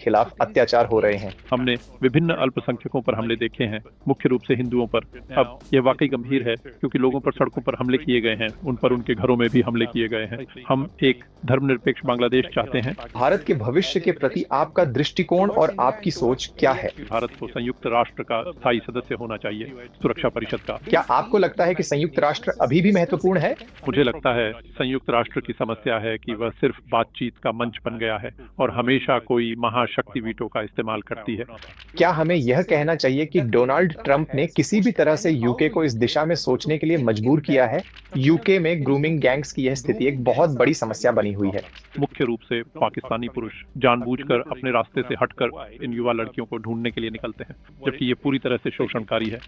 खिलाफ अत्याचार हो रहे हैं। हमने विभिन्न अल्पसंख्यकों पर हमले देखे हैं, मुख्य रूप से हिंदुओं पर। अब यह वाकई गंभीर है क्योंकि लोगों पर सड़कों पर हमले किए गए हैं, उन पर उनके घरों में भी हमले किए गए हैं। हम एक धर्मनिरपेक्ष बांग्लादेश चाहते हैं। भारत के भविष्य के प्रति आपका दृष्टिकोण और आपकी सोच क्या है? भारत को संयुक्त राष्ट्र का स्थायी सदस्य होना चाहिए, सुरक्षा परिषद का। क्या आपको लगता है कि संयुक्त राष्ट्र अभी भी महत्वपूर्ण है? मुझे लगता है संयुक्त राष्ट्र की समस्या है कि वह सिर्फ बातचीत का मंच बन गया है और हमेशा कोई महाशक्ति वीटो का इस्तेमाल करती है। क्या हमें यह कहना चाहिए कि डोनाल्ड ट्रंप ने किसी भी तरह से यूके को इस दिशा में सोचने के लिए मजबूर किया है? यूके में ग्रूमिंग गैंग्स की यह स्थिति एक बहुत बड़ी समस्या बनी हुई है। मुख्य रूप से पाकिस्तानी पुरुष जानबूझकर अपने रास्ते से हटकर इन युवा लड़कियों को ढूंढने के लिए निकलते हैं, जबकि ये पूरी तरह से शोषणकारी है।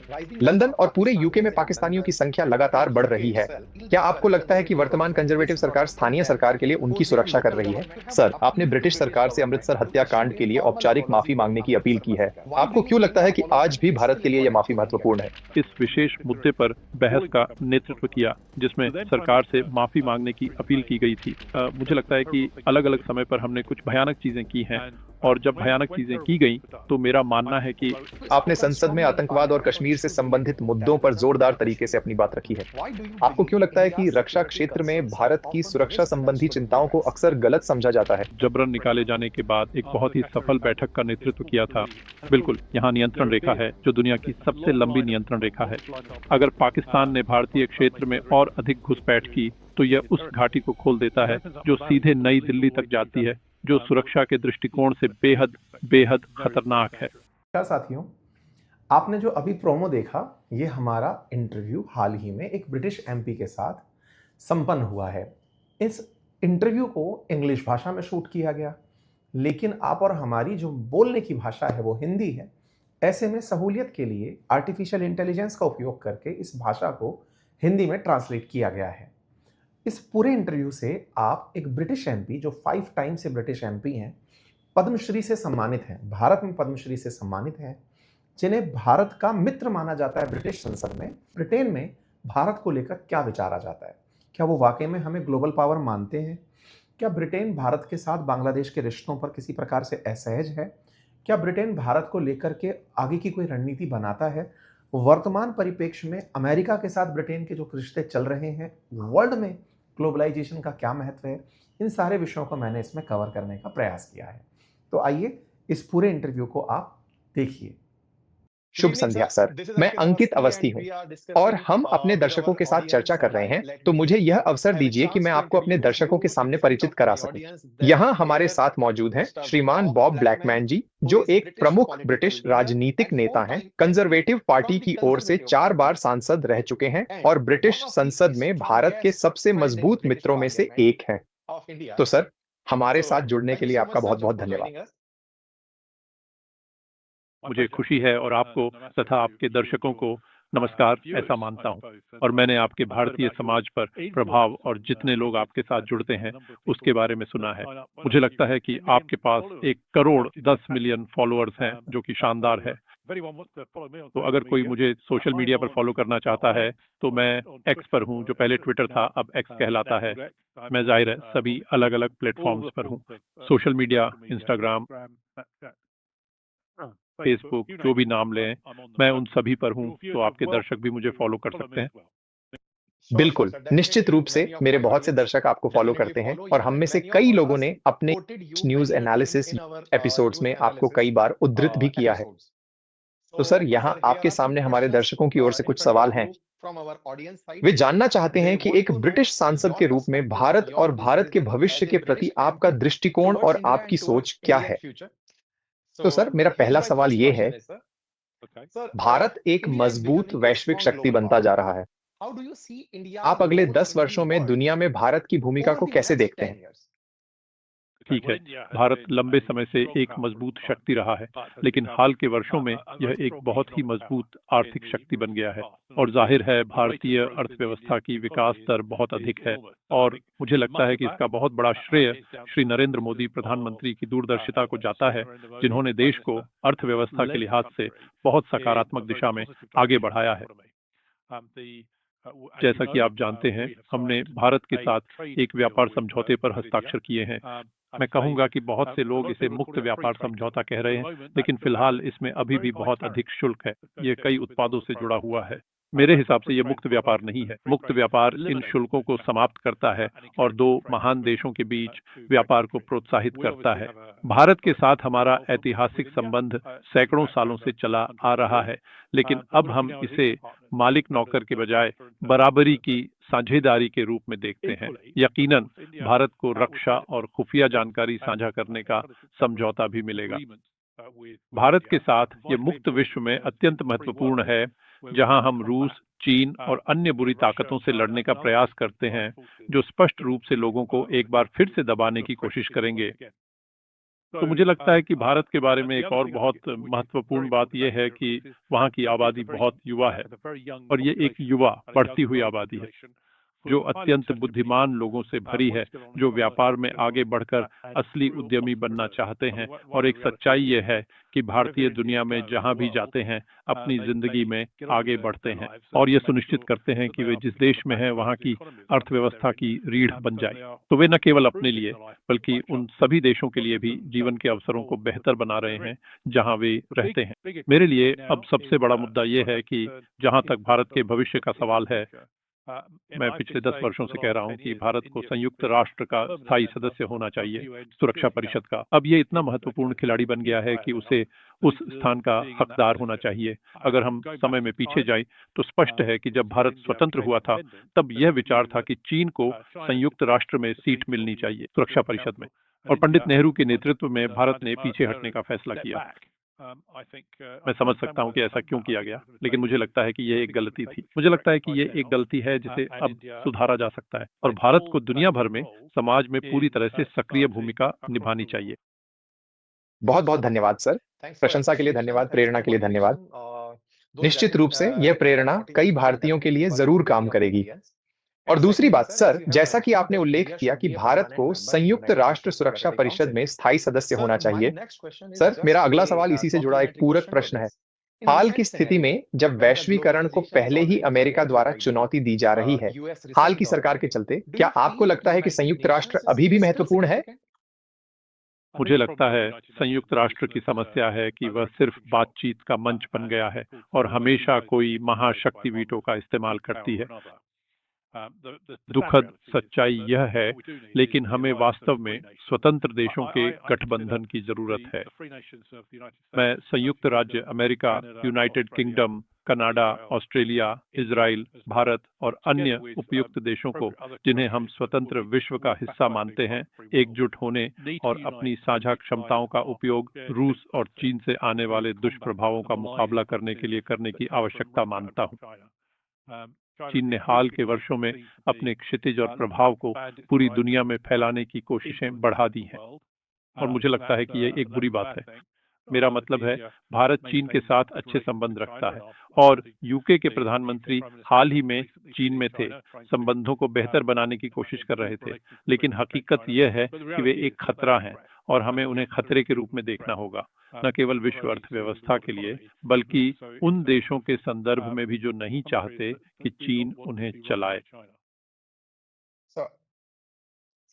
लंदन और पूरे यूके में पाकिस्तानियों की संख्या लगातार बढ़ रही है। क्या आपको लगता है कि वर्तमान कंजर्वेटिव सरकार स्थानीय सरकार के लिए उनकी सुरक्षा कर रही है? सर, आपने ब्रिटिश सरकार से अमृतसर हत्याकांड के लिए औपचारिक माफी मांगने की अपील की है। आपको क्यों लगता है कि आज भी भारत के लिए यह माफी महत्वपूर्ण है? इस विशेष मुद्दे पर बहस का नेतृत्व किया जिसमें सरकार से माफी मांगने की अपील की गई थी। मुझे लगता है कि अलग अलग समय पर हमने कुछ भयानक चीजें की हैं और जब भयानक चीजें की गई तो मेरा मानना है कि आपने संसद में आतंकवाद और कश्मीर से संबंधित मुद्दों पर जोरदार तरीके से अपनी बात रखी है। आपको क्यों लगता है कि रक्षा क्षेत्र में भारत की सुरक्षा संबंधी चिंताओं को अक्सर गलत समझा जाता है? जबरन निकाले जाने के बाद एक बहुत ही सफल बैठक का नेतृत्व किया था। बिल्कुल, यहाँ नियंत्रण रेखा है जो दुनिया की सबसे लंबी नियंत्रण रेखा है। अगर पाकिस्तान ने भारतीय क्षेत्र में और अधिक घुसपैठ की तो यह उस घाटी को खोल देता है जो सीधे नई दिल्ली तक जाती है, जो सुरक्षा के दृष्टिकोण से बेहद बेहद खतरनाक है। नमस्कार साथियों, आपने जो अभी प्रोमो देखा, ये हमारा इंटरव्यू हाल ही में एक ब्रिटिश एमपी के साथ संपन्न हुआ है। इस इंटरव्यू को इंग्लिश भाषा में शूट किया गया, लेकिन आप और हमारी जो बोलने की भाषा है वो हिंदी है। ऐसे में सहूलियत के लिए आर्टिफिशियल इंटेलिजेंस का उपयोग करके इस भाषा को हिंदी में ट्रांसलेट किया गया है। इस पूरे इंटरव्यू से आप एक ब्रिटिश एमपी, जो 5 टाइम से ब्रिटिश एमपी हैं, पद्मश्री से सम्मानित हैं, भारत में पद्मश्री से सम्मानित हैं, जिन्हें भारत का मित्र माना जाता है ब्रिटिश संसद में, ब्रिटेन में भारत को लेकर क्या विचारा जाता है? क्या वो वाकई में हमें ग्लोबल पावर मानते हैं? क्या ब्रिटेन भारत के साथ बांग्लादेश के रिश्तों पर किसी प्रकार से असहज है? क्या ब्रिटेन भारत को लेकर के आगे की कोई रणनीति बनाता है? वर्तमान परिप्रेक्ष्य में अमेरिका के साथ ब्रिटेन के जो रिश्ते चल रहे हैं, वर्ल्ड में ग्लोबलाइजेशन का क्या महत्व है? इन सारे विषयों को मैंने इसमें कवर करने का प्रयास किया है। तो आइए इस पूरे इंटरव्यू को आप देखिए। शुभ संध्या सर, मैं अंकित अवस्थी हूँ और हम अपने दर्शकों के साथ चर्चा कर रहे हैं, तो मुझे यह अवसर दीजिए कि मैं आपको अपने दर्शकों के सामने परिचित करा सकूं। यहाँ हमारे साथ मौजूद हैं श्रीमान बॉब ब्लैकमैन जी, जो एक प्रमुख ब्रिटिश राजनीतिक नेता हैं, कंजर्वेटिव पार्टी की ओर से 4 बार सांसद रह चुके हैं और ब्रिटिश संसद में भारत के सबसे मजबूत मित्रों में से एक हैं। तो सर, हमारे साथ जुड़ने के लिए आपका बहुत बहुत धन्यवाद। मुझे खुशी है और आपको तथा आपके दर्शकों को नमस्कार ऐसा मानता हूं, और मैंने आपके भारतीय समाज पर प्रभाव और जितने लोग आपके साथ जुड़ते हैं उसके बारे में सुना है। मुझे लगता है कि आपके पास 1 करोड़ 10 मिलियन फॉलोअर्स हैं, जो कि शानदार है। तो अगर कोई मुझे सोशल मीडिया पर फॉलो करना चाहता है तो मैं एक्स पर हूं, जो पहले ट्विटर था अब एक्स कहलाता है। मैं जाहिर है सभी अलग अलग प्लेटफॉर्म्स पर हूं, सोशल मीडिया, इंस्टाग्राम, फेसबुक, जो भी नाम लें, मैं उन सभी पर हूं, तो आपके दर्शक भी मुझे फॉलो कर सकते हैं। बिल्कुल, निश्चित रूप से मेरे बहुत से दर्शक आपको फॉलो करते हैं और हम में से कई लोगों ने अपने न्यूज़ एनालिसिस एपिसोड्स में आपको कई बार उद्धृत भी किया है। तो सर, यहाँ आपके सामने हमारे दर्शकों की ओर से कुछ सवाल हैं। वे जानना चाहते हैं कि एक ब्रिटिश सांसद के रूप में भारत और भारत के भविष्य के प्रति आपका दृष्टिकोण और आपकी सोच क्या है? तो सर, मेरा पहला सवाल ये है, भारत एक मजबूत वैश्विक शक्ति बनता जा रहा है। आप अगले 10 वर्षों में दुनिया में भारत की भूमिका को कैसे देखते हैं? ठीक है, भारत लंबे समय से एक मजबूत शक्ति रहा है, लेकिन हाल के वर्षों में यह एक बहुत ही मजबूत आर्थिक शक्ति बन गया है और जाहिर है भारतीय अर्थव्यवस्था की विकास दर बहुत अधिक है। और मुझे लगता है कि इसका बहुत बड़ा श्रेय श्री नरेंद्र मोदी प्रधानमंत्री की दूरदर्शिता को जाता है, जिन्होंने देश को अर्थव्यवस्था के लिहाज से बहुत सकारात्मक दिशा में आगे बढ़ाया है। जैसा कि आप जानते हैं, हमने भारत के साथ एक व्यापार समझौते पर हस्ताक्षर किए हैं। मैं कहूंगा कि बहुत से लोग इसे मुक्त व्यापार समझौता कह रहे हैं, लेकिन फिलहाल इसमें अभी भी बहुत अधिक शुल्क है। ये कई उत्पादों से जुड़ा हुआ है। मेरे हिसाब से ये मुक्त व्यापार नहीं है। मुक्त व्यापार इन शुल्कों को समाप्त करता है और दो महान देशों के बीच व्यापार को प्रोत्साहित करता है। भारत के साथ हमारा ऐतिहासिक संबंध सैकड़ों सालों से चला आ रहा है, लेकिन अब हम इसे मालिक नौकर के बजाय बराबरी की साझेदारी के रूप में देखते हैं। यकीनन भारत को रक्षा और खुफिया जानकारी साझा करने का समझौता भी मिलेगा। भारत के साथ ये मुक्त विश्व में अत्यंत महत्वपूर्ण है, जहां हम रूस, चीन और अन्य बुरी ताकतों से लड़ने का प्रयास करते हैं, जो स्पष्ट रूप से लोगों को एक बार फिर से दबाने की कोशिश करेंगे। तो मुझे लगता है कि भारत के बारे में एक और बहुत महत्वपूर्ण बात यह है कि वहाँ की आबादी बहुत युवा है, और ये एक युवा बढ़ती हुई आबादी है जो अत्यंत बुद्धिमान लोगों से भरी है, जो व्यापार में आगे बढ़कर असली उद्यमी बनना चाहते हैं। और एक सच्चाई ये है कि भारतीय दुनिया में जहां भी जाते हैं अपनी जिंदगी में आगे बढ़ते हैं और ये सुनिश्चित करते हैं कि वे जिस देश में हैं वहां की अर्थव्यवस्था की रीढ़ बन जाए। तो वे न केवल अपने लिए बल्कि उन सभी देशों के लिए भी जीवन के अवसरों को बेहतर बना रहे हैं जहां वे रहते हैं। मेरे लिए अब सबसे बड़ा मुद्दा यह है कि जहां तक भारत के भविष्य का सवाल है, मैं पिछले 10 वर्षों से कह रहा हूं कि भारत को संयुक्त राष्ट्र का स्थायी सदस्य होना चाहिए, सुरक्षा परिषद का। अब ये इतना महत्वपूर्ण खिलाड़ी बन गया है कि उसे उस स्थान का हकदार होना चाहिए। अगर हम समय में पीछे जाएं तो स्पष्ट है कि जब भारत स्वतंत्र हुआ था तब यह विचार था कि चीन को संयुक्त राष्ट्र में सीट मिलनी चाहिए सुरक्षा परिषद में, और पंडित नेहरू के नेतृत्व में भारत ने पीछे हटने का फैसला किया। मैं समझ सकता हूं कि ऐसा क्यों किया गया, लेकिन मुझे लगता है कि यह एक गलती थी। मुझे लगता है कि यह एक गलती है जिसे अब सुधारा जा सकता है, और भारत को दुनिया भर में समाज में पूरी तरह से सक्रिय भूमिका निभानी चाहिए। बहुत बहुत धन्यवाद सर। प्रशंसा के लिए धन्यवाद, प्रेरणा के लिए धन्यवाद। निश्चित रूप से यह प्रेरणा कई भारतीयों के लिए जरूर काम करेगी। और दूसरी बात सर, जैसा कि आपने उल्लेख किया कि भारत को संयुक्त राष्ट्र सुरक्षा परिषद में स्थायी सदस्य होना चाहिए। सर, मेरा अगला सवाल इसी से जुड़ा एक पूरक प्रश्न है। हाल की स्थिति में जब वैश्वीकरण को पहले ही अमेरिका द्वारा चुनौती दी जा रही है, हाल की सरकार के चलते, क्या आपको लगता है कि संयुक्त राष्ट्र अभी भी महत्वपूर्ण है? मुझे लगता है संयुक्त राष्ट्र की समस्या है कि वह सिर्फ बातचीत का मंच बन गया है और हमेशा कोई महाशक्ति वीटो का इस्तेमाल करती है। दुखद सच्चाई यह है, लेकिन हमें वास्तव में स्वतंत्र देशों के गठबंधन की जरूरत है। मैं संयुक्त राज्य America, United kingdom, Canada, Australia, Israel, Bharat और अन्य उपयुक्त देशों को, जिन्हें हम स्वतंत्र विश्व का हिस्सा मानते हैं, एकजुट होने और अपनी साझा क्षमताओं का उपयोग रूस और चीन से आने वाले दुष्प्रभावों का मुकाबला करने के लिए करने की आवश्यकता मानता हूँ। चीन ने हाल के वर्षों में अपने क्षितिज और प्रभाव को पूरी दुनिया में फैलाने की कोशिशें बढ़ा दी हैं, और मुझे लगता है कि यह एक बुरी बात है। मेरा मतलब है, भारत चीन के साथ अच्छे संबंध रखता है, और यूके के प्रधानमंत्री हाल ही में चीन में थे, संबंधों को बेहतर बनाने की कोशिश कर रहे थे। लेकिन हकीकत यह है कि वे एक खतरा हैं और हमें उन्हें खतरे के रूप में देखना होगा, न केवल विश्व अर्थव्यवस्था के लिए बल्कि उन देशों के संदर्भ में भी जो नहीं चाहते कि चीन उन्हें चलाए।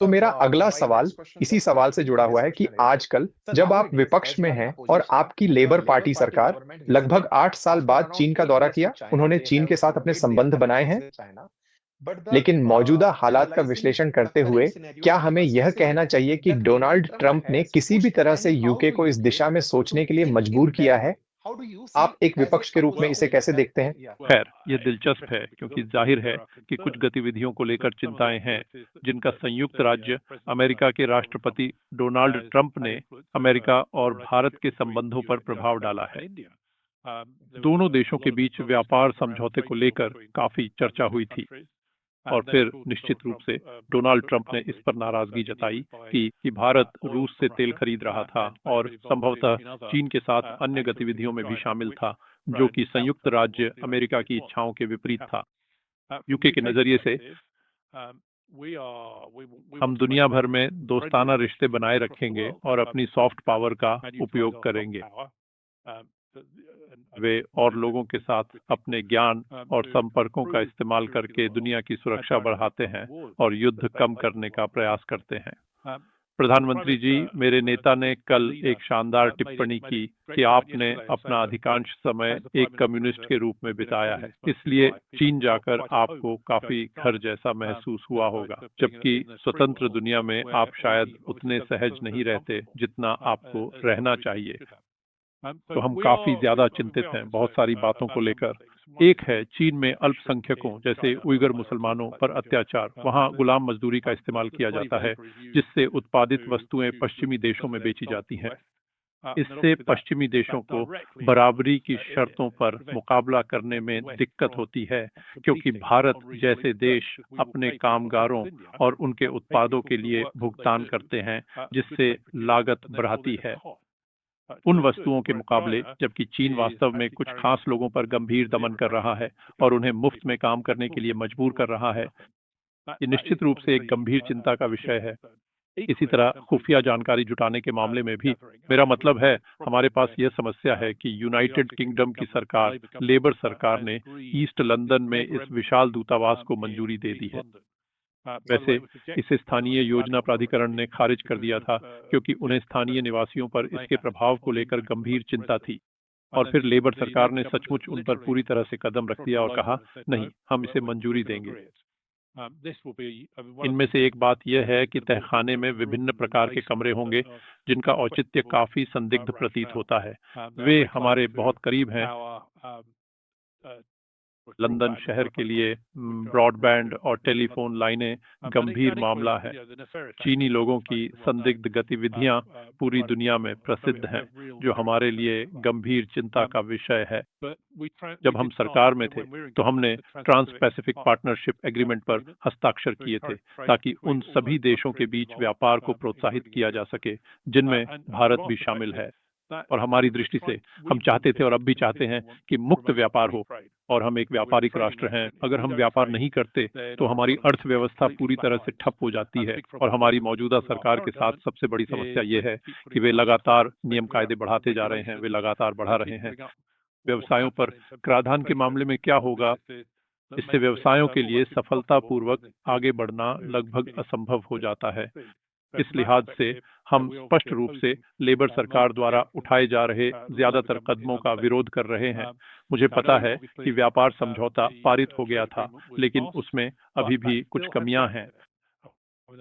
तो मेरा अगला सवाल इसी सवाल से जुड़ा हुआ है कि आजकल जब आप विपक्ष में हैं और आपकी लेबर पार्टी सरकार लगभग 8 साल बाद चीन का दौरा किया, उन्होंने चीन के साथ अपने संबंध बनाए हैं, लेकिन मौजूदा हालात का विश्लेषण करते हुए क्या हमें यह कहना चाहिए कि डोनाल्ड ट्रंप ने किसी भी तरह से यूके को इस दिशा में सोचने के लिए मजबूर किया है? आप एक विपक्ष के रूप में इसे कैसे देखते हैं? खैर, यह दिलचस्प है क्योंकि जाहिर है कि कुछ गतिविधियों को लेकर चिंताएं हैं जिनका संयुक्त राज्य अमेरिका के राष्ट्रपति डोनाल्ड ट्रंप ने अमेरिका और भारत के संबंधों पर प्रभाव डाला है। दोनों देशों के बीच व्यापार समझौते को लेकर काफी चर्चा हुई थी, और फिर निश्चित रूप से डोनाल्ड ट्रंप ने इस पर नाराजगी जताई कि भारत रूस से तेल खरीद रहा था और संभवतः चीन के साथ अन्य गतिविधियों में भी शामिल था, जो कि संयुक्त राज्य अमेरिका की इच्छाओं के विपरीत था। यूके के नजरिए से हम दुनिया भर में दोस्ताना रिश्ते बनाए रखेंगे और अपनी सॉफ्ट पावर का उपयोग करेंगे। वे और लोगों के साथ अपने ज्ञान और संपर्कों का इस्तेमाल करके दुनिया की सुरक्षा बढ़ाते हैं और युद्ध कम करने का प्रयास करते हैं। प्रधानमंत्री जी, मेरे नेता ने कल एक शानदार टिप्पणी की कि आपने अपना अधिकांश समय एक कम्युनिस्ट के रूप में बिताया है, इसलिए चीन जाकर आपको काफी घर जैसा महसूस हुआ होगा, जबकि स्वतंत्र दुनिया में आप शायद उतने सहज नहीं रहते जितना आपको रहना चाहिए। तो हम काफी ज्यादा चिंतित हैं बहुत सारी बातों को लेकर। एक है चीन में अल्पसंख्यकों जैसे उइगर मुसलमानों पर अत्याचार। वहां गुलाम मजदूरी का इस्तेमाल किया जाता है, जिससे उत्पादित वस्तुएं पश्चिमी देशों में बेची जाती हैं। इससे पश्चिमी देशों को बराबरी की शर्तों पर मुकाबला करने में दिक्कत होती है, क्योंकि भारत जैसे देश अपने कामगारों और उनके उत्पादों के लिए भुगतान करते हैं, जिससे लागत बढ़ाती है उन वस्तुओं के मुकाबले, जबकि चीन वास्तव में कुछ खास लोगों पर गंभीर दमन कर रहा है और उन्हें मुफ्त में काम करने के लिए मजबूर कर रहा है। ये निश्चित रूप से एक गंभीर चिंता का विषय है। इसी तरह खुफिया जानकारी जुटाने के मामले में भी मेरा मतलब है, हमारे पास यह समस्या है कि यूनाइटेड किंगडम की सरकार, लेबर सरकार ने ईस्ट लंदन में इस विशाल दूतावास को मंजूरी दे दी है। वैसे इसे स्थानीय योजना प्राधिकरण ने खारिज कर दिया था, क्योंकि उन्हें स्थानीय निवासियों पर इसके प्रभाव को लेकर गंभीर चिंता थी। और फिर लेबर सरकार ने सचमुच उन पर पूरी तरह से कदम रख दिया और कहा, नहीं, हम इसे मंजूरी देंगे। इनमें से एक बात यह है कि तहखाने में विभिन्न प्रकार के कमरे होंगे, जिनका औचित्य काफी संदिग्ध प्रतीत होता है। वे हमारे बहुत करीब हैं। लंदन शहर के लिए ब्रॉडबैंड और टेलीफोन लाइनें गंभीर मामला है। चीनी लोगों की संदिग्ध गतिविधियां पूरी दुनिया में प्रसिद्ध हैं, जो हमारे लिए गंभीर चिंता का विषय है। जब हम सरकार में थे, तो हमने ट्रांस पैसिफिक पार्टनरशिप एग्रीमेंट पर हस्ताक्षर किए थे, ताकि उन सभी देशों के बीच व्यापार को प्रोत्साहित किया जा सके, जिनमें भारत भी शामिल है। और हमारी दृष्टि से हम चाहते थे और अब भी चाहते हैं कि मुक्त व्यापार हो, और हम एक व्यापारिक राष्ट्र हैं। अगर हम व्यापार नहीं करते तो हमारी अर्थव्यवस्था पूरी तरह से ठप हो जाती है। और हमारी मौजूदा सरकार के साथ सबसे बड़ी समस्या ये है कि वे लगातार नियम कायदे बढ़ाते जा रहे हैं, वे लगातार बढ़ा रहे हैं। व्यवसायों पर कराधान के मामले में क्या होगा? इससे व्यवसायों के लिए सफलतापूर्वक आगे बढ़ना लगभग असंभव हो जाता है। इस लिहाज से हम स्पष्ट रूप से लेबर सरकार द्वारा उठाए जा रहे ज्यादातर कदमों का विरोध कर रहे हैं। मुझे पता है कि व्यापार समझौता पारित हो गया था, लेकिन उसमें अभी भी कुछ कमियां हैं।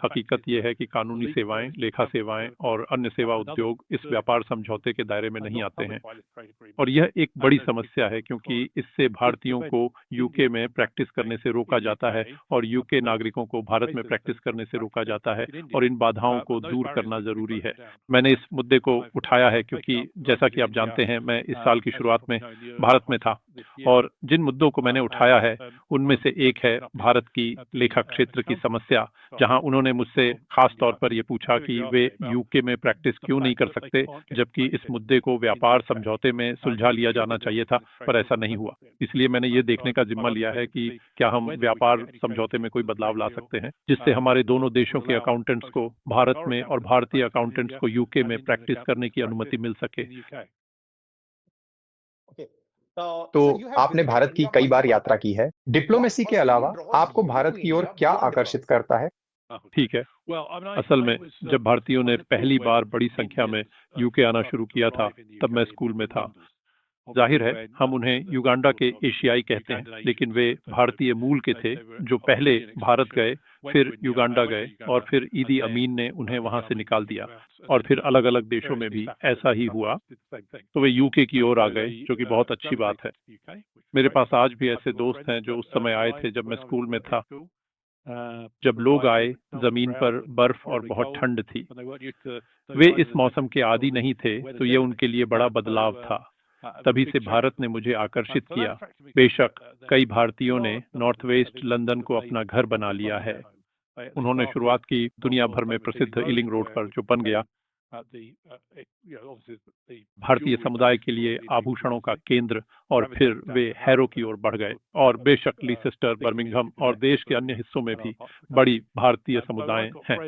हकीकत यह है कि कानूनी सेवाएं, लेखा सेवाएं और अन्य सेवा उद्योग इस व्यापार समझौते के दायरे में नहीं आते हैं। और यह एक बड़ी समस्या है, क्योंकि इससे भारतीयों को यूके में प्रैक्टिस करने से रोका जाता है और यूके नागरिकों को भारत में प्रैक्टिस करने से रोका जाता है, और इन बाधाओं को दूर करना जरूरी है। मैंने इस मुद्दे को उठाया है क्योंकि जैसा कि आप जानते हैं, मैं इस साल की शुरुआत में भारत में था, और जिन मुद्दों को मैंने उठाया है उनमें से एक है भारत की लेखा क्षेत्र की समस्या, जहां उन्होंने मुझसे खास तौर पर यह पूछा कि वे यूके में प्रैक्टिस क्यों नहीं कर सकते, जबकि इस मुद्दे को व्यापार समझौते में सुलझा लिया जाना चाहिए था, पर ऐसा नहीं हुआ। इसलिए मैंने ये देखने का जिम्मा लिया है कि क्या हम व्यापार समझौते में कोई बदलाव ला सकते हैं, जिससे हमारे दोनों देशों के अकाउंटेंट्स को भारत में और भारतीय अकाउंटेंट्स को यूके में प्रैक्टिस करने की अनुमति मिल सके। तो आपने भारत की कई बार यात्रा की है। डिप्लोमेसी के अलावा आपको भारत की ओर क्या आकर्षित करता है? ठीक है, असल में जब भारतीयों ने पहली बार बड़ी संख्या में यूके आना शुरू किया था, तब मैं स्कूल में था। जाहिर है, हम उन्हें युगांडा के एशियाई कहते हैं, लेकिन वे भारतीय मूल के थे, जो पहले भारत गए, फिर युगांडा गए, और फिर ईदी अमीन ने उन्हें वहां से निकाल दिया, और फिर अलग अलग देशों में भी ऐसा ही हुआ। तो वे यूके की ओर आ गए, जो कि बहुत अच्छी बात है। मेरे पास आज भी ऐसे दोस्त हैं जो उस समय आए थे जब मैं स्कूल में था। जब लोग आए, जमीन पर बर्फ और बहुत ठंड थी। वे इस मौसम के आदी नहीं थे, तो ये उनके लिए बड़ा बदलाव था। तभी से भारत ने मुझे आकर्षित किया। बेशक कई भारतीयों ने नॉर्थ वेस्ट लंदन को अपना घर बना लिया है। उन्होंने शुरुआत की दुनिया भर में प्रसिद्ध इलिंग रोड पर, जो बन गया भारतीय समुदाय के लिए आभूषणों का केंद्र, और फिर वे हैरो की ओर बढ़ गए। और बेशक लीसेस्टर, बर्मिंघम और देश के अन्य हिस्सों में भी बड़ी भारतीय समुदाय हैं।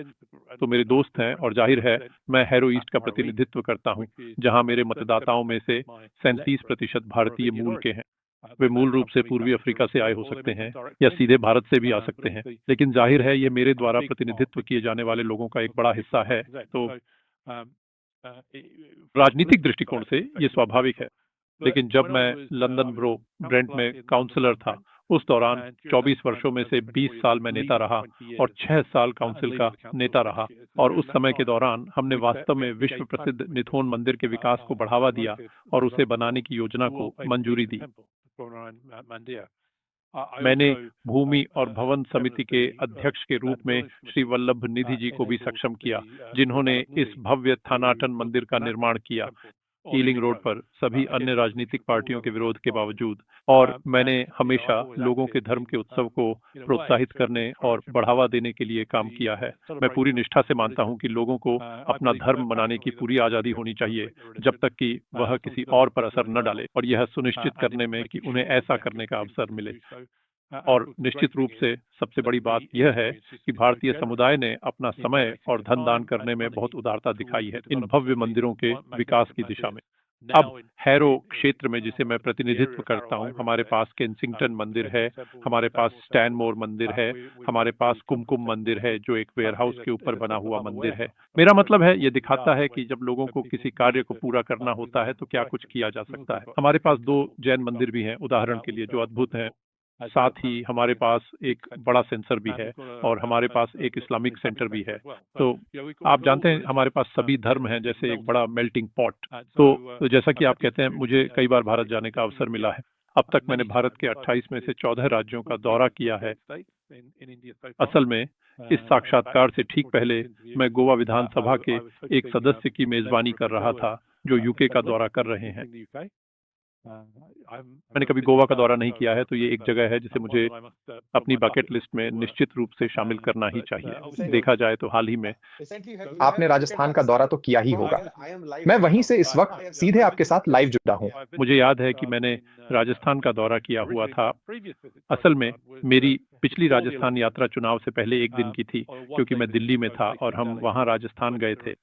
तो मेरे दोस्त हैं, और जाहिर है मैं हैरो ईस्ट का प्रतिनिधित्व करता हूं, जहां मेरे मतदाताओं में से 37% भारतीय मूल के हैं। वे मूल रूप से पूर्वी अफ्रीका से आए हो सकते हैं या सीधे भारत से भी आ सकते हैं, लेकिन जाहिर है ये मेरे द्वारा प्रतिनिधित्व किए जाने वाले लोगों का एक बड़ा हिस्सा है। तो राजनीतिक दृष्टिकोण से ये स्वाभाविक है। लेकिन जब मैं लंदन ब्रेंट में काउंसलर था, उस दौरान 24 वर्षों में से 20 साल मैं नेता रहा और 6 साल काउंसिल का नेता रहा, और उस समय के दौरान हमने वास्तव में विश्व प्रसिद्ध निथोन मंदिर के विकास को बढ़ावा दिया और उसे बनाने की योजना को मंजूरी दी। मैंने भूमि और भवन समिति के अध्यक्ष के रूप में श्री वल्लभ निधि जी को भी सक्षम किया, जिन्होंने इस भव्य थानाटन मंदिर का निर्माण किया ईलिंग रोड पर सभी अन्य राजनीतिक पार्टियों के विरोध के बावजूद। और मैंने हमेशा लोगों के धर्म के उत्सव को प्रोत्साहित करने और बढ़ावा देने के लिए काम किया है। मैं पूरी निष्ठा से मानता हूं कि लोगों को अपना धर्म मनाने की पूरी आजादी होनी चाहिए, जब तक कि वह किसी और पर असर न डाले, और यह सुनिश्चित करने में कि उन्हें ऐसा करने का अवसर मिले। और निश्चित रूप से सबसे बड़ी बात यह है कि भारतीय समुदाय ने अपना समय और धन दान करने में बहुत उदारता दिखाई है इन भव्य मंदिरों के विकास की दिशा में। अब हैरो क्षेत्र में, जिसे मैं प्रतिनिधित्व करता हूं, हमारे पास केंसिंगटन मंदिर है, हमारे पास स्टैनमोर मंदिर है, हमारे पास कुमकुम मंदिर है जो एक वेयरहाउस के ऊपर बना हुआ मंदिर है। मेरा मतलब है, ये दिखाता है कि जब लोगों को किसी कार्य को पूरा करना होता है तो क्या कुछ किया जा सकता है। हमारे पास 2 जैन मंदिर भी हैं, उदाहरण के लिए, जो अद्भुत हैं। साथ ही हमारे पास एक बड़ा सेंसर भी है और हमारे पास एक इस्लामिक सेंटर भी है। तो आप जानते हैं, हमारे पास सभी धर्म हैं, जैसे एक बड़ा मेल्टिंग पॉट। तो जैसा कि आप कहते हैं, मुझे कई बार भारत जाने का अवसर मिला है। अब तक मैंने भारत के 28 में से 14 राज्यों का दौरा किया है। असल में इस साक्षात्कार से ठीक पहले मैं गोवा विधानसभा के एक सदस्य की मेजबानी कर रहा था जो यूके का दौरा कर रहे हैं। मैंने कभी गोवा का दौरा नहीं किया है, तो ये एक जगह है जिसे मुझे अपनी बकेट लिस्ट में निश्चित रूप से शामिल करना ही चाहिए। देखा जाए तो हाल ही में आपने राजस्थान का दौरा तो किया ही होगा। मैं वहीं से इस वक्त सीधे आपके साथ लाइव जुड़ा हूं। मुझे याद है कि मैंने राजस्थान का दौरा किया हुआ था। असल में मेरी पिछली राजस्थान यात्रा चुनाव से पहले एक दिन की थी, क्योंकि मैं दिल्ली में था और हम वहां राजस्थान गए थे।